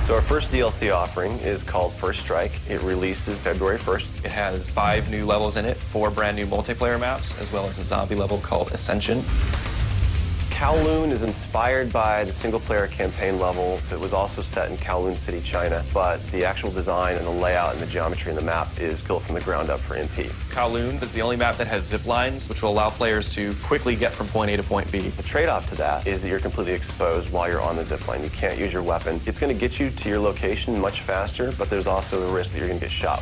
So our first DLC offering is called First Strike. It releases February 1st. It has 5 new levels in it, 4 brand new multiplayer maps, as well as a zombie level called Ascension. Kowloon is inspired by the single-player campaign level that was also set in Kowloon City, China, but the actual design and the layout and the geometry in the map is built from the ground up for MP. Kowloon is the only map that has zip lines, which will allow players to quickly get from point A to point B. The trade-off to that is that you're completely exposed while you're on the zip line. You can't use your weapon. It's going to get you to your location much faster, but there's also the risk that you're going to get shot.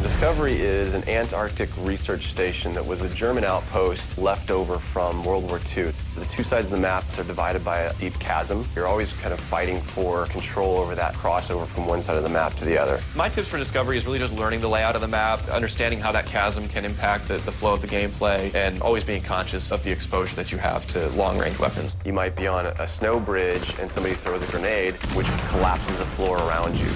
Discovery is an Antarctic research station that was a German outpost left over from World War II. The two sides of the map are divided by a deep chasm. You're always kind of fighting for control over that crossover from one side of the map to the other. My tips for Discovery is really just learning the layout of the map, understanding how that chasm can impact the flow of the gameplay, and always being conscious of the exposure that you have to long-range weapons. You might be on a snow bridge and somebody throws a grenade, which collapses the floor around you.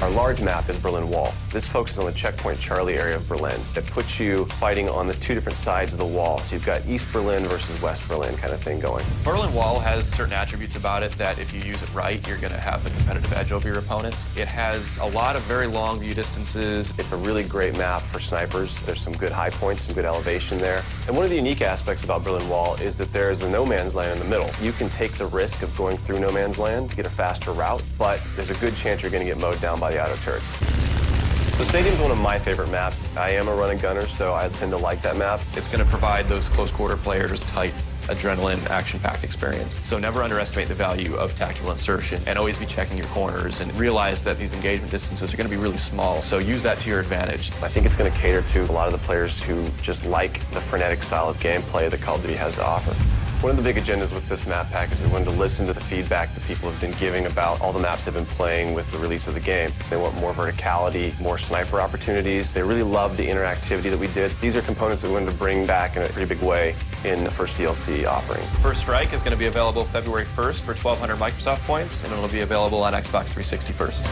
Our large map is Berlin Wall. This focuses on the checkpoint Charlie area of Berlin. It puts you fighting on the two different sides of the wall. So you've got East Berlin versus West Berlin kind of thing going. Berlin Wall has certain attributes about it that if you use it right, you're going to have the competitive edge over your opponents. It has a lot of very long view distances. It's a really great map for snipers. There's some good high points, some good elevation there. And one of the unique aspects about Berlin Wall is that there's the no man's land in the middle. You can take the risk of going through no man's land to get a faster route, but there's a good chance you're going to get mowed down by the auto turrets. So Stadium's one of my favorite maps. I am a run and gunner, so I tend to like that map. It's going to provide those close quarter players tight adrenaline, action-packed experience. So never underestimate the value of tactical insertion, and always be checking your corners and realize that these engagement distances are going to be really small, so use that to your advantage. I think it's going to cater to a lot of the players who just like the frenetic style of gameplay that Call of Duty has to offer. One of the big agendas with this map pack is we wanted to listen to the feedback that people have been giving about all the maps they've been playing with the release of the game. They want more verticality, more sniper opportunities. They really love the interactivity that we did. These are components that we wanted to bring back in a pretty big way in the first DLC offering. First Strike is going to be available February 1st for 1,200 Microsoft points, and it'll be available on Xbox 360 first.